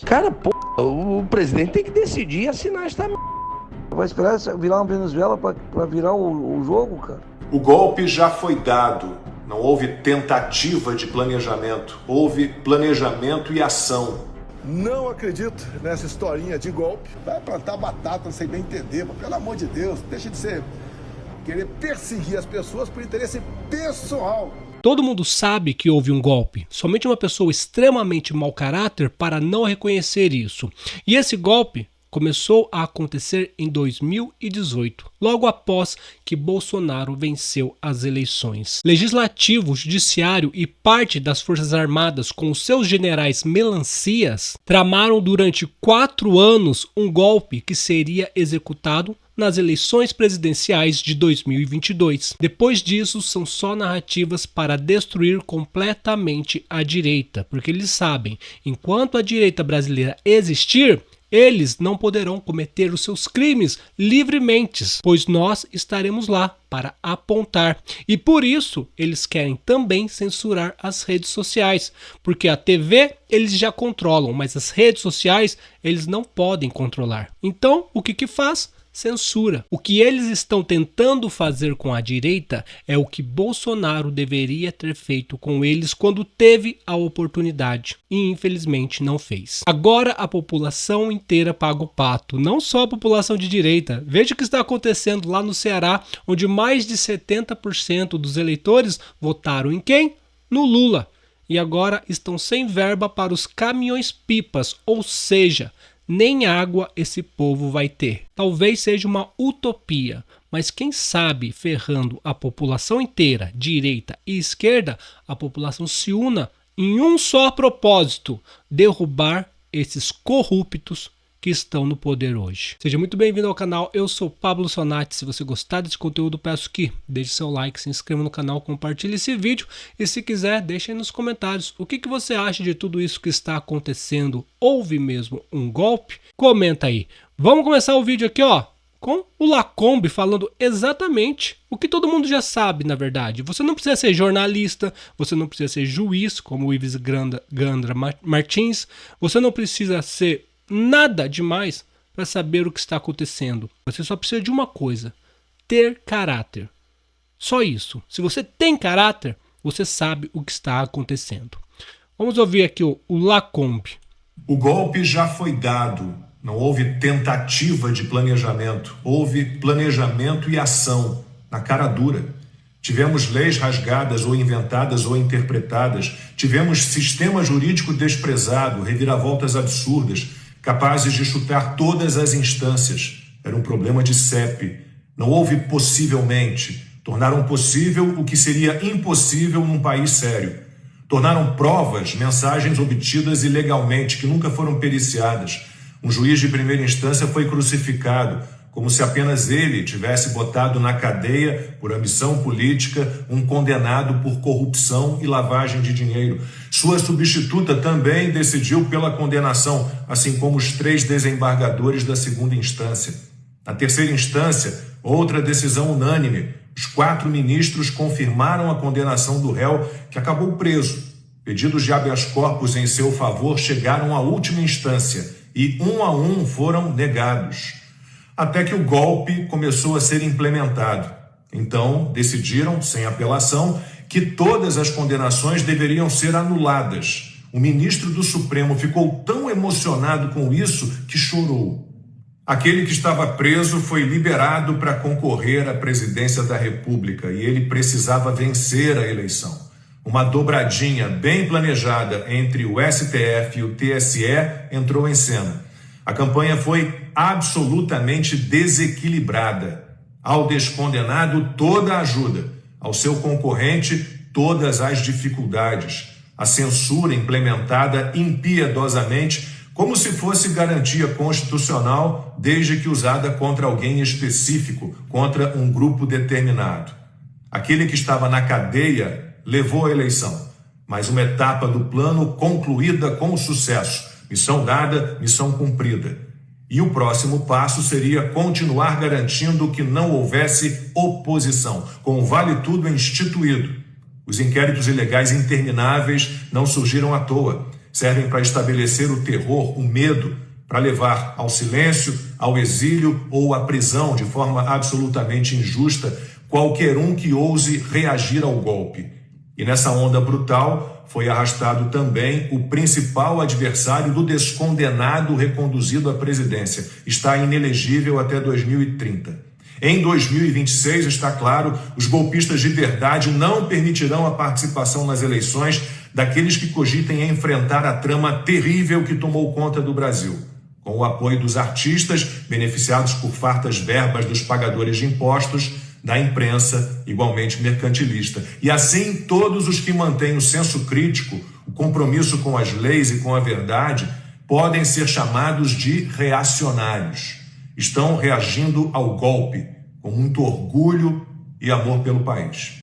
Cara, o presidente tem que decidir e assinar essa merda. Vai esperar virar uma Venezuela pra virar o jogo, cara? O golpe já foi dado. Não houve tentativa de planejamento. Houve planejamento e ação. Não acredito nessa historinha de golpe. Vai plantar batata, não sei bem entender, mas pelo amor de Deus, deixa de ser querer perseguir as pessoas por interesse pessoal. Todo mundo sabe que houve um golpe, somente uma pessoa extremamente mau caráter para não reconhecer isso. E esse golpe começou a acontecer em 2018, logo após que Bolsonaro venceu as eleições. Legislativo, Judiciário e parte das Forças Armadas com os seus generais melancias tramaram durante 4 anos um golpe que seria executado nas eleições presidenciais de 2022. Depois disso, são só narrativas para destruir completamente a direita, porque eles sabem, enquanto a direita brasileira existir, eles não poderão cometer os seus crimes livremente, pois nós estaremos lá para apontar. E por isso, eles querem também censurar as redes sociais, porque a TV eles já controlam, mas as redes sociais eles não podem controlar. Então, o que faz? Censura. O que eles estão tentando fazer com a direita é o que Bolsonaro deveria ter feito com eles quando teve a oportunidade e infelizmente não fez. Agora a população inteira paga o pato, não só a população de direita. Veja o que está acontecendo lá no Ceará, onde mais de 70% dos eleitores votaram em quem? No Lula. E agora estão sem verba para os caminhões-pipas, ou seja, nem água esse povo vai ter. Talvez seja uma utopia, mas quem sabe ferrando a população inteira, direita e esquerda, a população se una em um só propósito: derrubar esses corruptos que estão no poder hoje. Seja muito bem-vindo ao canal, eu sou Pablo Sonati. Se você gostar desse conteúdo, peço que deixe seu like, se inscreva no canal, compartilhe esse vídeo e se quiser, deixe aí nos comentários o que você acha de tudo isso que está acontecendo. Houve mesmo um golpe? Comenta aí. Vamos começar o vídeo aqui, ó, com o Lacombe falando exatamente o que todo mundo já sabe, na verdade. Você não precisa ser jornalista, você não precisa ser juiz, como o Ives Gandra Martins, você não precisa ser nada demais para saber o que está acontecendo. Você só precisa de uma coisa: ter caráter. Só isso. Se você tem caráter, você sabe o que está acontecendo. Vamos ouvir aqui o Lacombe. O golpe já foi dado. Não houve tentativa de planejamento. Houve planejamento e ação na cara dura. Tivemos leis rasgadas ou inventadas ou interpretadas. Tivemos sistema jurídico desprezado, reviravoltas absurdas, capazes de chutar todas as instâncias. Era um problema de CEP. Não houve possivelmente. Tornaram possível o que seria impossível num país sério. Tornaram provas, mensagens obtidas ilegalmente, que nunca foram periciadas. Um juiz de primeira instância foi crucificado, como se apenas ele tivesse botado na cadeia, por ambição política, um condenado por corrupção e lavagem de dinheiro. Sua substituta também decidiu pela condenação, assim como os 3 desembargadores da segunda instância. Na terceira instância, outra decisão unânime. Os 4 ministros confirmaram a condenação do réu, que acabou preso. Pedidos de habeas corpus em seu favor chegaram à última instância e, um a um, foram negados. Até que o golpe começou a ser implementado. Então, decidiram, sem apelação, que todas as condenações deveriam ser anuladas. O ministro do Supremo ficou tão emocionado com isso que chorou. Aquele que estava preso foi liberado para concorrer à presidência da República e ele precisava vencer a eleição. Uma dobradinha bem planejada entre o STF e o TSE entrou em cena. A campanha foi absolutamente desequilibrada. Ao descondenado, toda a ajuda. Ao seu concorrente, todas as dificuldades. A censura implementada impiedosamente, como se fosse garantia constitucional, desde que usada contra alguém específico, contra um grupo determinado. Aquele que estava na cadeia levou a eleição, mas uma etapa do plano concluída com sucesso. Missão dada, missão cumprida. E o próximo passo seria continuar garantindo que não houvesse oposição, com o vale-tudo instituído. Os inquéritos ilegais intermináveis não surgiram à toa. servem para estabelecer o terror, o medo, para levar ao silêncio, ao exílio ou à prisão de forma absolutamente injusta qualquer um que ouse reagir ao golpe. E nessa onda brutal foi arrastado também o principal adversário do descondenado reconduzido à presidência. Está inelegível até 2030. Em 2026, está claro, os golpistas de verdade não permitirão a participação nas eleições daqueles que cogitem enfrentar a trama terrível que tomou conta do Brasil. Com o apoio dos artistas, beneficiados por fartas verbas dos pagadores de impostos, da imprensa, igualmente mercantilista. E assim, todos os que mantêm o senso crítico, o compromisso com as leis e com a verdade, podem ser chamados de reacionários. Estão reagindo ao golpe com muito orgulho e amor pelo país.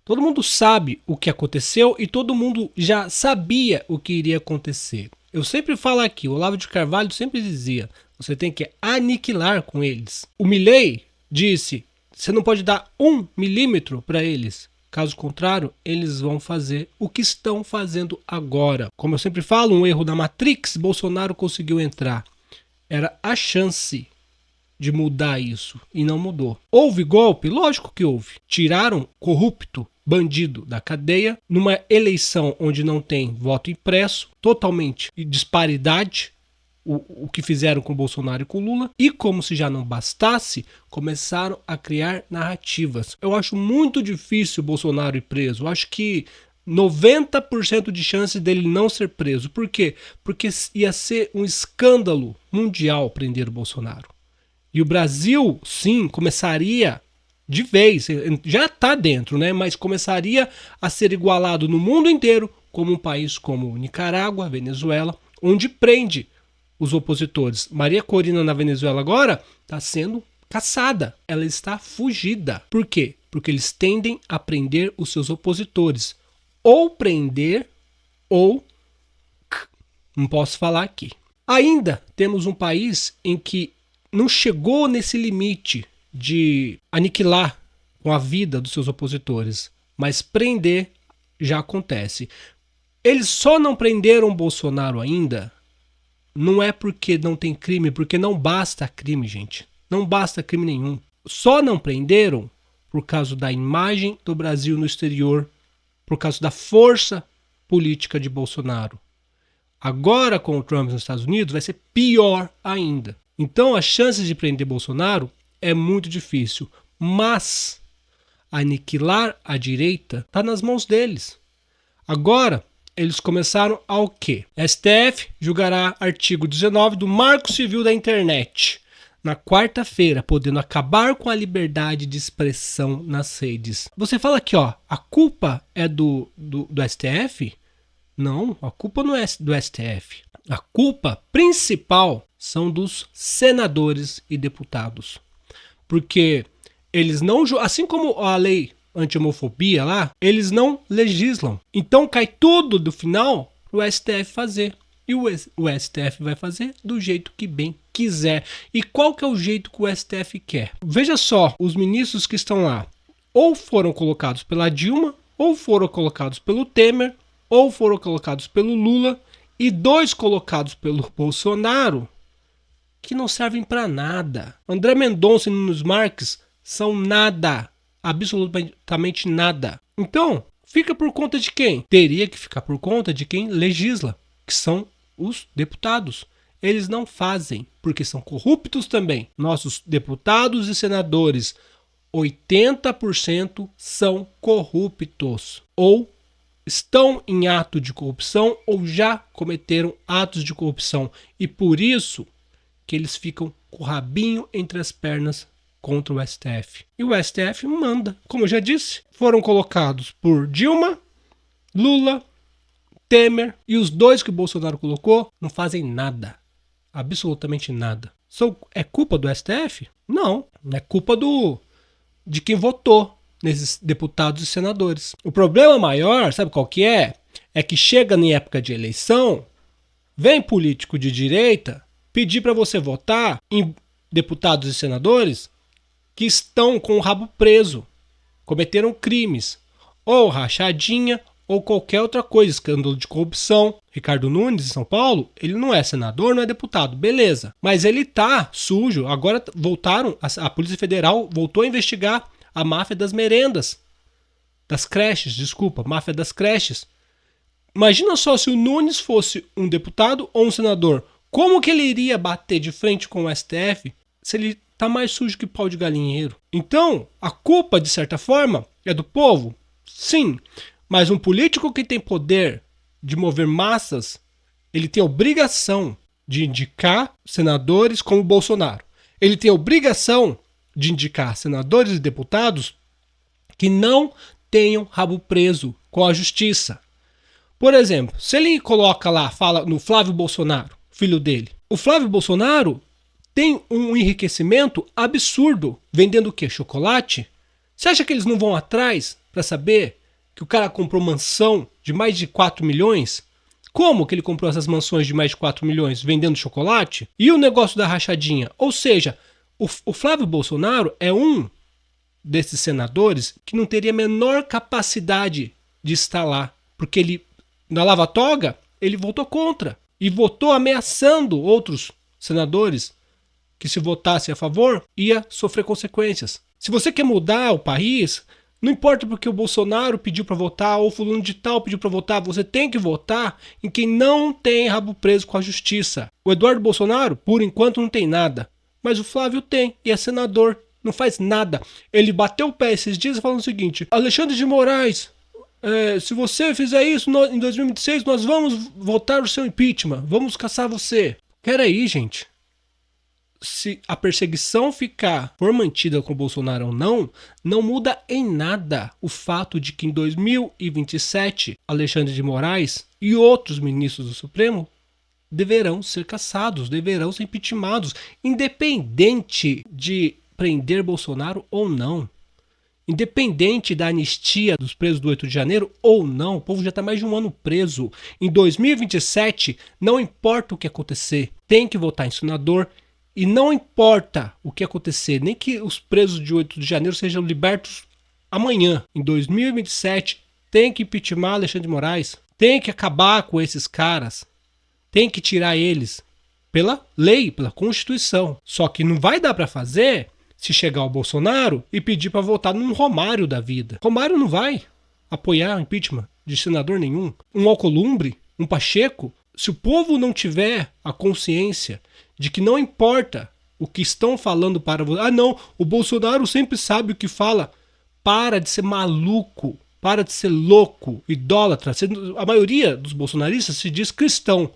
Todo mundo sabe o que aconteceu e todo mundo já sabia o que iria acontecer. Eu sempre falo aqui, o Olavo de Carvalho sempre dizia, você tem que aniquilar com eles. O Milei disse, você não pode dar 1 milímetro para eles. Caso contrário, eles vão fazer o que estão fazendo agora. Como eu sempre falo, um erro da Matrix, Bolsonaro conseguiu entrar. Era a chance de mudar isso e não mudou. Houve golpe? Lógico que houve. Tiraram corrupto, bandido da cadeia, numa eleição onde não tem voto impresso, totalmente disparidade, o que fizeram com Bolsonaro e com Lula, e como se já não bastasse, começaram a criar narrativas. Eu acho muito difícil o Bolsonaro ir preso. Eu acho que 90% de chance dele não ser preso. Por quê? Porque ia ser um escândalo mundial prender o Bolsonaro. E o Brasil, sim, começaria de vez, já está dentro, né? Mas começaria a ser igualado no mundo inteiro como um país como Nicarágua, Venezuela, onde prende os opositores. Maria Corina na Venezuela agora está sendo caçada, ela está fugida. Por quê? Porque eles tendem a prender os seus opositores. Ou prender, ou... não posso falar aqui. Ainda temos um país em que não chegou nesse limite de aniquilar com a vida dos seus opositores, mas prender já acontece. Eles só não prenderam Bolsonaro ainda, não é porque não tem crime, porque não basta crime, gente. Não basta crime nenhum. Só não prenderam por causa da imagem do Brasil no exterior, por causa da força política de Bolsonaro. Agora, com o Trump nos Estados Unidos, vai ser pior ainda. Então, as chances de prender Bolsonaro é muito difícil. Mas aniquilar a direita está nas mãos deles. Agora, eles começaram ao quê? STF julgará artigo 19 do Marco Civil da Internet na quarta-feira, podendo acabar com a liberdade de expressão nas redes. Você fala aqui, ó, a culpa é do STF? Não, a culpa não é do STF. A culpa principal são dos senadores e deputados. Porque eles não... assim como a lei anti-homofobia lá, eles não legislam. Então cai tudo do final pro STF fazer. E o STF vai fazer do jeito que bem quiser. E qual que é o jeito que o STF quer? Veja só, os ministros que estão lá ou foram colocados pela Dilma, ou foram colocados pelo Temer, ou foram colocados pelo Lula, e 2 colocados pelo Bolsonaro que não servem para nada. André Mendonça e Nunes Marques são nada. Absolutamente nada. Então, fica por conta de quem? Teria que ficar por conta de quem legisla, que são os deputados. Eles não fazem, porque são corruptos também. Nossos deputados e senadores, 80% são corruptos. Ou estão em ato de corrupção, ou já cometeram atos de corrupção. E por isso que eles ficam com o rabinho entre as pernas contra o STF. E o STF manda. Como eu já disse, foram colocados por Dilma, Lula, Temer, e os 2 que o Bolsonaro colocou não fazem nada. Absolutamente nada. É culpa do STF? Não. É culpa de quem votou nesses deputados e senadores. O problema maior, sabe qual que é? É que chega em época de eleição, vem político de direita pedir para você votar em deputados e senadores que estão com o rabo preso, cometeram crimes, ou rachadinha, ou qualquer outra coisa, escândalo de corrupção. Ricardo Nunes, em São Paulo, ele não é senador, não é deputado, beleza. Mas ele tá sujo. Agora voltaram, a Polícia Federal voltou a investigar a máfia das merendas. Das creches, desculpa, máfia das creches. Imagina só se o Nunes fosse um deputado ou um senador. Como que ele iria bater de frente com o STF se ele tá mais sujo que pau de galinheiro? Então, a culpa, de certa forma, é do povo? Sim. Mas um político que tem poder de mover massas, ele tem a obrigação de indicar senadores como Bolsonaro. Ele tem a obrigação de indicar senadores e deputados que não tenham rabo preso com a justiça. Por exemplo, se ele coloca lá, fala no Flávio Bolsonaro, filho dele. O Flávio Bolsonaro tem um enriquecimento absurdo, vendendo o quê? Chocolate? Você acha que eles não vão atrás para saber que o cara comprou mansão de mais de 4 milhões? Como que ele comprou essas mansões de mais de 4 milhões? Vendendo chocolate? E o negócio da rachadinha? Ou seja, o Flávio Bolsonaro é um desses senadores que não teria a menor capacidade de estar lá. Porque ele, na lava-toga, ele votou contra. E votou ameaçando outros senadores que, se votassem a favor, ia sofrer consequências. Se você quer mudar o país, não importa porque o Bolsonaro pediu para votar ou o fulano de tal pediu para votar, você tem que votar em quem não tem rabo preso com a justiça. O Eduardo Bolsonaro, por enquanto, não tem nada. Mas o Flávio tem e é senador. Não faz nada. Ele bateu o pé esses dias falando o seguinte: Alexandre de Moraes, se você fizer isso em 2026, nós vamos votar o seu impeachment. Vamos caçar você. Peraí, gente. Se a perseguição for mantida com o Bolsonaro ou não, não muda em nada o fato de que em 2027, Alexandre de Moraes e outros ministros do Supremo deverão ser caçados, deverão ser impeachmentados, independente de prender Bolsonaro ou não. Independente da anistia dos presos do 8 de janeiro ou não, o povo já está mais de um ano preso. Em 2027, não importa o que acontecer, tem que votar em senador. E não importa o que acontecer, nem que os presos de 8 de janeiro sejam libertos amanhã. Em 2027, tem que impeachment Alexandre de Moraes. Tem que acabar com esses caras. Tem que tirar eles pela lei, pela Constituição. Só que não vai dar para fazer se chegar o Bolsonaro e pedir para votar num Romário da vida. Romário não vai apoiar o impeachment de senador nenhum. Um Alcolumbre, um Pacheco. Se o povo não tiver a consciência de que não importa o que estão falando para você. Ah, não, o Bolsonaro sempre sabe o que fala. Para de ser maluco, para de ser louco, idólatra. A maioria dos bolsonaristas se diz cristão.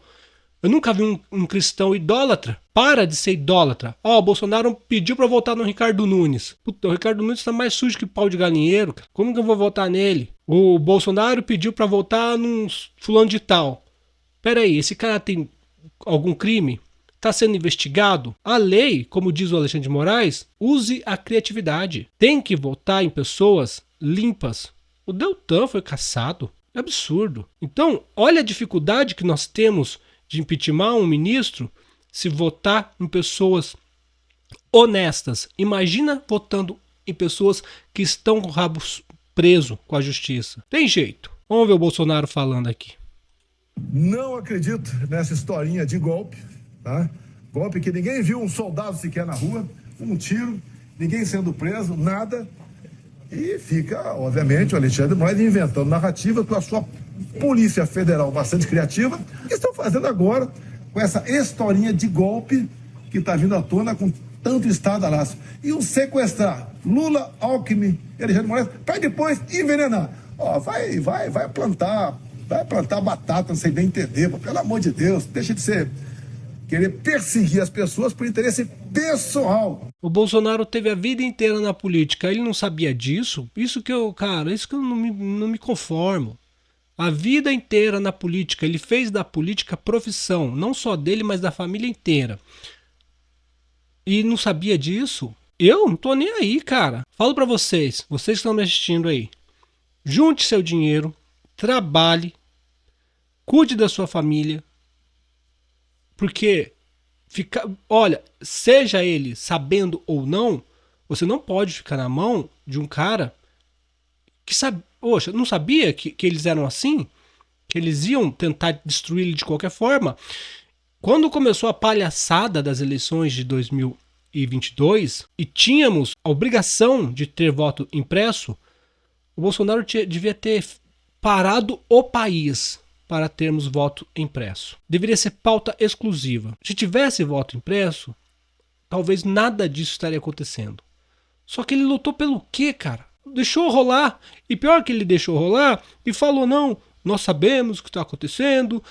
Eu nunca vi um cristão idólatra. Para de ser idólatra. Ó, o Bolsonaro pediu para votar no Ricardo Nunes. Puta, o Ricardo Nunes tá mais sujo que pau de galinheiro. Cara. Como que eu vou votar nele? O Bolsonaro pediu para votar num fulano de tal. Pera aí, esse cara tem algum crime? Está sendo investigado? A lei, como diz o Alexandre de Moraes, use a criatividade. Tem que votar em pessoas limpas. O Deltan foi caçado. É absurdo. Então, olha a dificuldade que nós temos de impeachment um ministro se votar em pessoas honestas. Imagina votando em pessoas que estão com o rabo preso com a justiça. Tem jeito. Vamos ver o Bolsonaro falando aqui. Não acredito nessa historinha de golpe, tá? Golpe que ninguém viu um soldado sequer na rua, um tiro, ninguém sendo preso, nada. E fica, obviamente, o Alexandre de Moraes inventando narrativa com a sua Polícia Federal bastante criativa, que estão fazendo agora com essa historinha de golpe que está vindo à tona com tanto estardalhaço. E o sequestrar Lula, Alckmin e Alexandre de Moraes para depois envenenar. Ó, vai plantar batata, não sei bem entender, pelo amor de Deus, deixa de ser querer perseguir as pessoas por interesse pessoal. O Bolsonaro teve a vida inteira na política, ele não sabia disso? Isso que eu não me conformo. A vida inteira na política, ele fez da política profissão, não só dele, mas da família inteira. E não sabia disso? Eu não tô nem aí, cara. Falo pra vocês que estão me assistindo aí. Junte seu dinheiro, trabalhe, cuide da sua família, porque olha, seja ele sabendo ou não, você não pode ficar na mão de um cara que sabe. Poxa, não sabia que eles eram assim? Que eles iam tentar destruir ele de qualquer forma? Quando começou a palhaçada das eleições de 2022 e tínhamos a obrigação de ter voto impresso, o Bolsonaro devia ter parado o país para termos voto impresso. Deveria ser pauta exclusiva. Se tivesse voto impresso, talvez nada disso estaria acontecendo. Só que ele lutou pelo quê, cara? Deixou rolar. E pior que ele deixou rolar e falou, não, nós sabemos o que está acontecendo,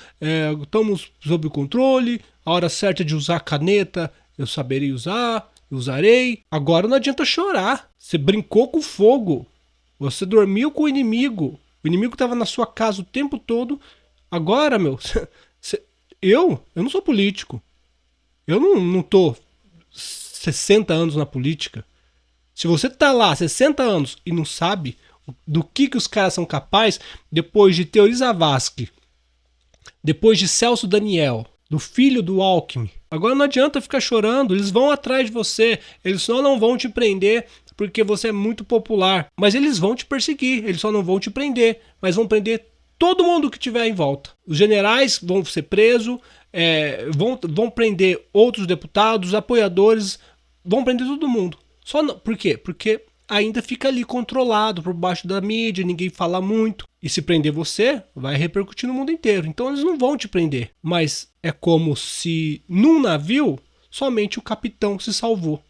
estamos sob controle, a hora certa de usar a caneta eu saberei usar, eu usarei. Agora não adianta chorar. Você brincou com fogo. Você dormiu com o inimigo estava na sua casa o tempo todo. Agora, meu, eu não sou político. Eu não tô 60 anos na política. Se você tá lá 60 anos e não sabe do que os caras são capazes, depois de Teori Zavascki, depois de Celso Daniel, do filho do Alckmin, agora não adianta ficar chorando. Eles vão atrás de você. Eles só não vão te prender porque você é muito popular. Mas eles vão te perseguir. Eles só não vão te prender. Mas vão prender todo mundo que tiver em volta. Os generais vão ser presos. Vão prender outros deputados, apoiadores. Vão prender todo mundo. Por quê? Porque ainda fica ali controlado por baixo da mídia. Ninguém fala muito. E se prender você, vai repercutir no mundo inteiro. Então eles não vão te prender. Mas é como se num navio somente o capitão se salvou.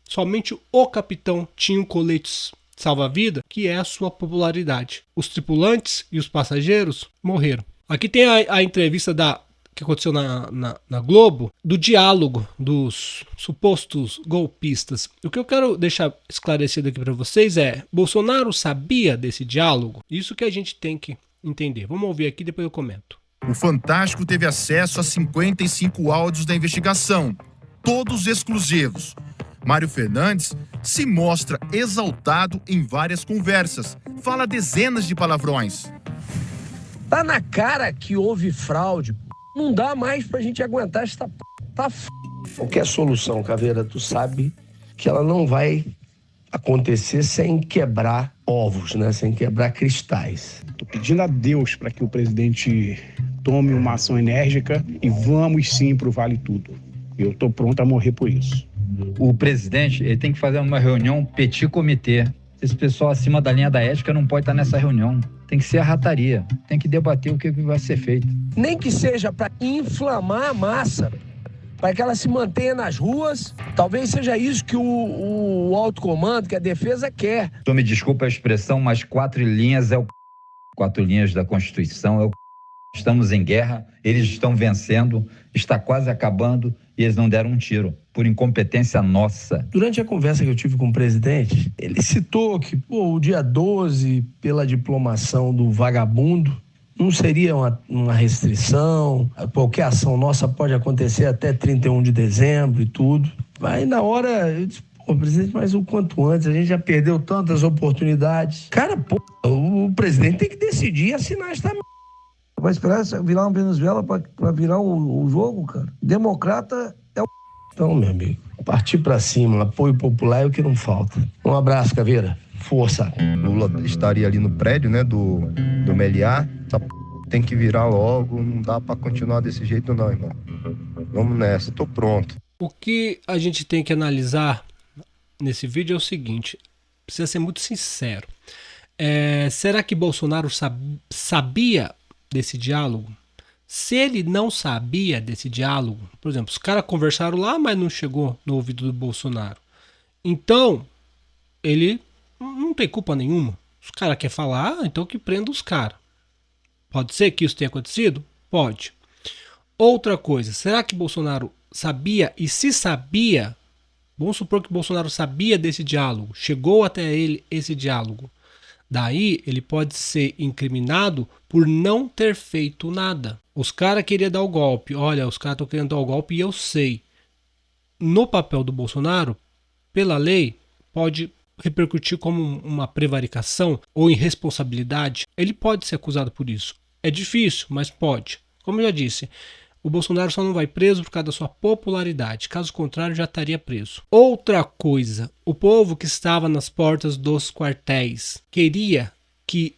Somente o capitão tinha um colete salva-vida, que é a sua popularidade. Os tripulantes e os passageiros morreram. Aqui tem a entrevista que aconteceu na Globo, do diálogo dos supostos golpistas. O que eu quero deixar esclarecido aqui para vocês é: Bolsonaro sabia desse diálogo? Isso que a gente tem que entender. Vamos ouvir aqui, depois eu comento. O Fantástico teve acesso a 55 áudios da investigação, todos exclusivos. Mário Fernandes se mostra exaltado em várias conversas, fala dezenas de palavrões. Tá na cara que houve fraude. Não dá mais pra gente aguentar esta Qualquer solução, Caveira, tu sabe que ela não vai acontecer sem quebrar ovos, né? Sem quebrar cristais. Tô pedindo a Deus para que o presidente tome uma ação enérgica e vamos sim pro Vale Tudo. Eu tô pronto a morrer por isso. O presidente, ele tem que fazer uma reunião petit comitê. Esse pessoal acima da linha da ética não pode estar nessa reunião. Tem que ser a rataria. Tem que debater o que vai ser feito. Nem que seja para inflamar a massa, para que ela se mantenha nas ruas. Talvez seja isso que o alto comando, que a defesa quer. Então, me desculpa a expressão, mas 4 linhas é o 4 linhas da Constituição é o Estamos em guerra, eles estão vencendo, está quase acabando e eles não deram um tiro, por incompetência nossa. Durante a conversa que eu tive com o presidente, ele citou que o dia 12, pela diplomação do vagabundo, não seria uma restrição, qualquer ação nossa pode acontecer até 31 de dezembro e tudo. Aí na hora, eu disse, presidente, mas o quanto antes, a gente já perdeu tantas oportunidades. Cara, o presidente tem que decidir e assinar esta merda. Vai esperar virar uma Venezuela para virar o jogo, cara? Democrata é o... Então, meu amigo, partir para cima, apoio popular é o que não falta. Um abraço, Caveira. Força. Lula estaria ali no prédio, né, do Meliá. Tem que virar logo, não dá para continuar desse jeito não, irmão. Vamos nessa, tô pronto. O que a gente tem que analisar nesse vídeo é o seguinte, precisa ser muito sincero. Será que Bolsonaro sabia desse diálogo? Se ele não sabia desse diálogo, por exemplo, os caras conversaram lá, mas não chegou no ouvido do Bolsonaro. Então, ele não tem culpa nenhuma. Os caras querem falar, então que prenda os caras. Pode ser que isso tenha acontecido? Pode. Outra coisa, será que Bolsonaro sabia? E se sabia, vamos supor que Bolsonaro sabia desse diálogo, chegou até ele esse diálogo. Daí ele pode ser incriminado por não ter feito nada. Os caras queriam dar o golpe. Olha, os caras estão querendo dar o golpe e eu sei. No papel do Bolsonaro, pela lei, pode repercutir como uma prevaricação ou irresponsabilidade. Ele pode ser acusado por isso. É difícil, mas pode. Como eu já disse, o Bolsonaro só não vai preso por causa da sua popularidade. Caso contrário, já estaria preso. Outra coisa, o povo que estava nas portas dos quartéis queria que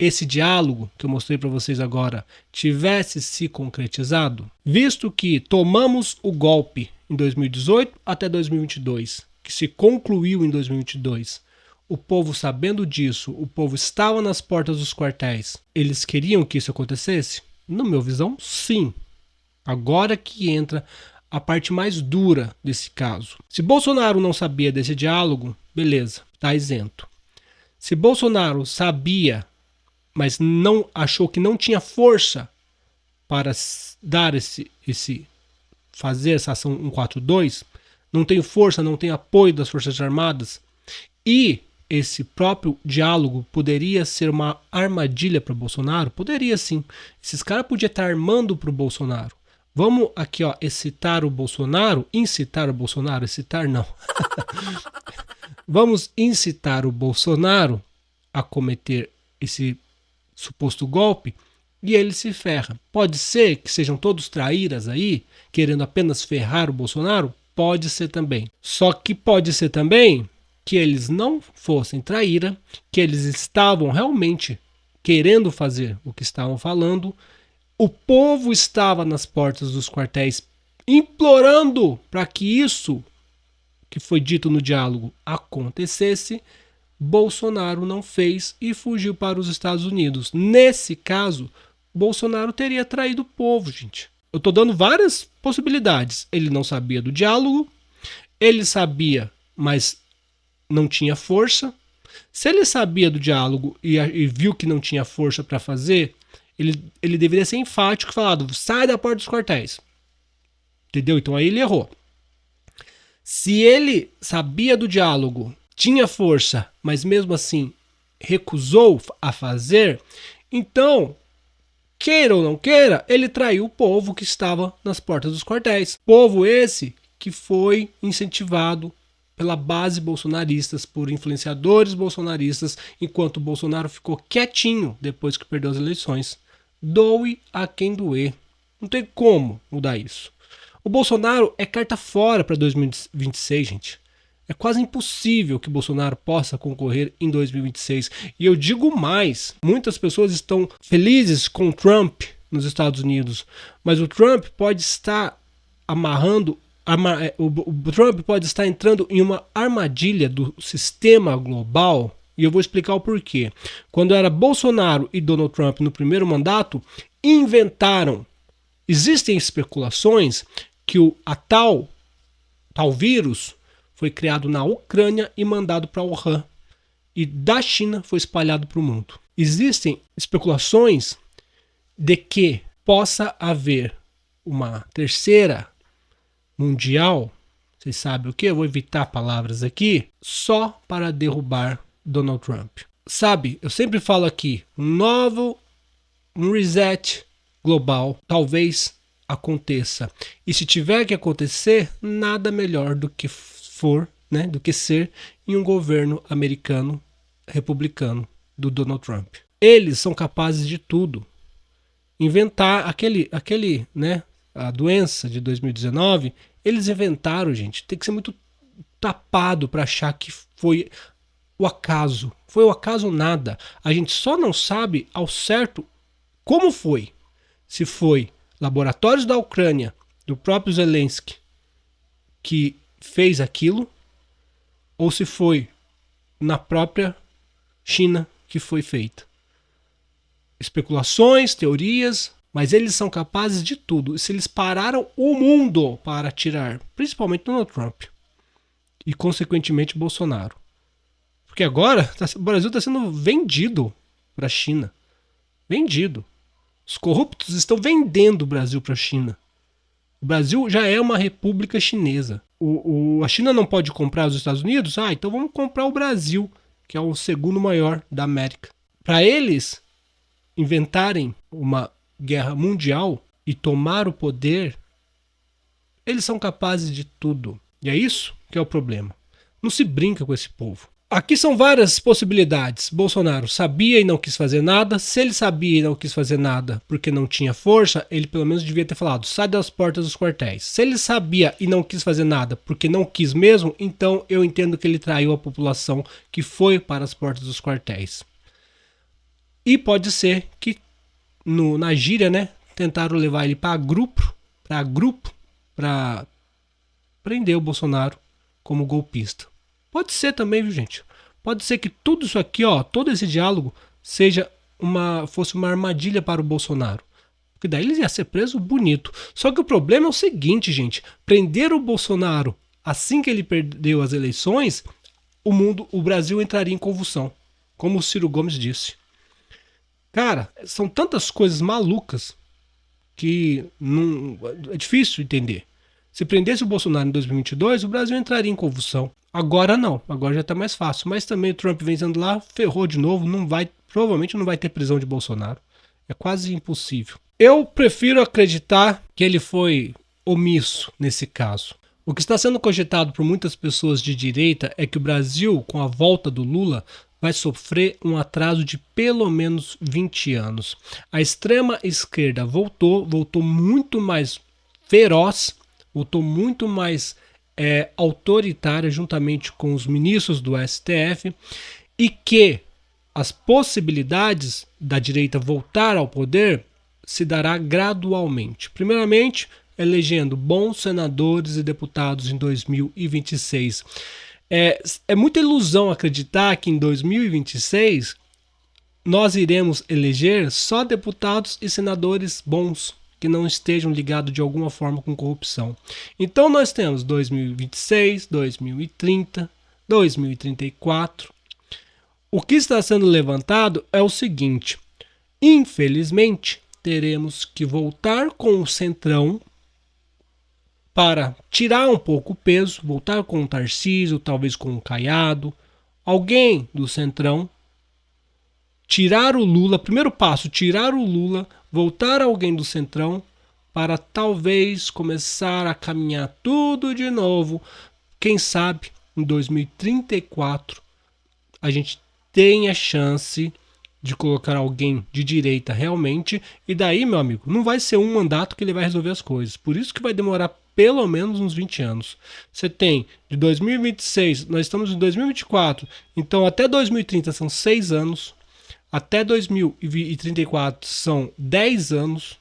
esse diálogo que eu mostrei para vocês agora tivesse se concretizado, visto que tomamos o golpe em 2018 até 2022, que se concluiu em 2022, o povo sabendo disso, o povo estava nas portas dos quartéis, eles queriam que isso acontecesse? No meu visão, sim. Agora que entra a parte mais dura desse caso. Se Bolsonaro não sabia desse diálogo, beleza, está isento. Se Bolsonaro sabia, mas não achou que não tinha força para dar fazer essa ação 142, não tem força, não tem apoio das Forças Armadas, e esse próprio diálogo poderia ser uma armadilha para Bolsonaro? Poderia sim. Esses caras podiam estar armando para o Bolsonaro. Vamos aqui, ó, incitar o Bolsonaro, excitar não. Vamos incitar o Bolsonaro a cometer esse suposto golpe e ele se ferra. Pode ser que sejam todos traíras aí, querendo apenas ferrar o Bolsonaro? Pode ser também. Só que pode ser também que eles não fossem traíra, que eles estavam realmente querendo fazer o que estavam falando. O povo estava nas portas dos quartéis implorando para que isso que foi dito no diálogo acontecesse. Bolsonaro não fez e fugiu para os Estados Unidos. Nesse caso, Bolsonaro teria traído o povo, gente. Eu estou dando várias possibilidades. Ele não sabia do diálogo, ele sabia, mas não tinha força. Se ele sabia do diálogo e viu que não tinha força para fazer, ele deveria ser enfático e falado, sai da porta dos quartéis. Entendeu? Então aí ele errou. Se ele sabia do diálogo, tinha força, mas mesmo assim recusou a fazer, então, queira ou não queira, ele traiu o povo que estava nas portas dos quartéis. Povo esse que foi incentivado pela base bolsonaristas, por influenciadores bolsonaristas, enquanto o Bolsonaro ficou quietinho depois que perdeu as eleições. Doe a quem doer. Não tem como mudar isso. O Bolsonaro é carta fora para 2026, gente. É quase impossível que Bolsonaro possa concorrer em 2026. E eu digo mais, muitas pessoas estão felizes com Trump nos Estados Unidos, mas o Trump pode estar o Trump pode estar entrando em uma armadilha do sistema global, e eu vou explicar o porquê. Quando era Bolsonaro e Donald Trump no primeiro mandato, existem especulações que tal vírus foi criado na Ucrânia e mandado para Wuhan, e da China foi espalhado para o mundo. Existem especulações de que possa haver uma terceira mundial, vocês sabem o que? Eu vou evitar palavras aqui, só para derrubar Donald Trump. Sabe, eu sempre falo aqui, um reset global talvez aconteça. E se tiver que acontecer, nada melhor do que ser em um governo americano republicano do Donald Trump. Eles são capazes de tudo. Inventar a doença de 2019, eles inventaram, gente. Tem que ser muito tapado para achar que foi o acaso. Foi o acaso nada. A gente só não sabe ao certo como foi. Se foi laboratórios da Ucrânia, do próprio Zelensky, que fez aquilo, ou se foi na própria China que foi feita. Especulações, teorias, mas eles são capazes de tudo. E se eles pararam o mundo para tirar, principalmente Donald Trump e consequentemente Bolsonaro. Porque agora o Brasil está sendo vendido para a China. Vendido. Os corruptos estão vendendo o Brasil para a China. O Brasil já é uma república chinesa. A China não pode comprar os Estados Unidos? Então vamos comprar o Brasil, que é o segundo maior da América. Para eles inventarem uma guerra mundial e tomar o poder, eles são capazes de tudo. E é isso que é o problema. Não se brinca com esse povo. Aqui são várias possibilidades. Bolsonaro sabia e não quis fazer nada. Se ele sabia e não quis fazer nada porque não tinha força, ele pelo menos devia ter falado, sai das portas dos quartéis. Se ele sabia e não quis fazer nada porque não quis mesmo, então eu entendo que ele traiu a população que foi para as portas dos quartéis. E pode ser que na gíria, né, tentaram levar ele para grupo, para prender o Bolsonaro como golpista. Pode ser também, viu, gente? Pode ser que tudo isso aqui, ó, todo esse diálogo fosse uma armadilha para o Bolsonaro. Porque daí ele ia ser preso bonito. Só que o problema é o seguinte, gente. Prender o Bolsonaro assim que ele perdeu as eleições, o Brasil entraria em convulsão. Como o Ciro Gomes disse. Cara, são tantas coisas malucas que é difícil entender. Se prendesse o Bolsonaro em 2022, o Brasil entraria em convulsão. Agora não, agora já está mais fácil. Mas também o Trump vencendo lá, ferrou de novo, provavelmente não vai ter prisão de Bolsonaro. É quase impossível. Eu prefiro acreditar que ele foi omisso nesse caso. O que está sendo cogitado por muitas pessoas de direita é que o Brasil, com a volta do Lula, vai sofrer um atraso de pelo menos 20 anos. A extrema esquerda voltou muito mais feroz, voltou muito mais autoritária juntamente com os ministros do STF, e que as possibilidades da direita voltar ao poder se dará gradualmente. Primeiramente, elegendo bons senadores e deputados em 2026. É muita ilusão acreditar que em 2026 nós iremos eleger só deputados e senadores bons, que não estejam ligados de alguma forma com corrupção. Então nós temos 2026, 2030, 2034. O que está sendo levantado é o seguinte: infelizmente, teremos que voltar com o Centrão para tirar um pouco o peso, voltar com o Tarcísio, talvez com o Caiado, alguém do Centrão, tirar o Lula, primeiro passo, tirar o Lula, voltar alguém do Centrão, para talvez começar a caminhar tudo de novo. Quem sabe em 2034 a gente tenha chance de colocar alguém de direita realmente, e daí, meu amigo, não vai ser um mandato que ele vai resolver as coisas. Por isso que vai demorar pelo menos uns 20 anos. Você tem de 2026, nós estamos em 2024, então até 2030 são 6 anos, até 2034 são 10 anos,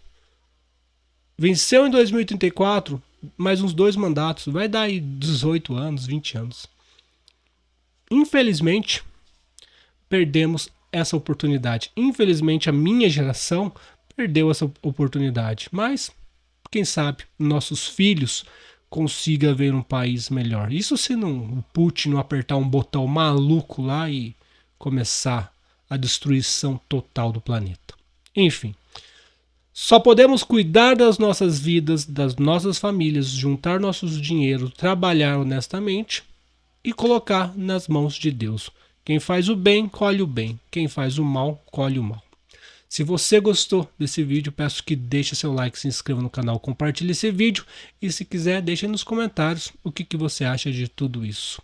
venceu em 2034, mais uns 2 mandatos, vai dar aí 18 anos, 20 anos. Infelizmente, perdemos essa oportunidade. Infelizmente, a minha geração perdeu essa oportunidade. Mas, quem sabe, nossos filhos consigam ver um país melhor. Isso se o Putin não apertar um botão maluco lá e começar a destruição total do planeta. Enfim, só podemos cuidar das nossas vidas, das nossas famílias, juntar nossos dinheiro, trabalhar honestamente e colocar nas mãos de Deus. Quem faz o bem, colhe o bem. Quem faz o mal, colhe o mal. Se você gostou desse vídeo, peço que deixe seu like, se inscreva no canal, compartilhe esse vídeo e, se quiser, deixe nos comentários o que você acha de tudo isso.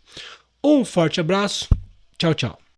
Um forte abraço. Tchau, tchau.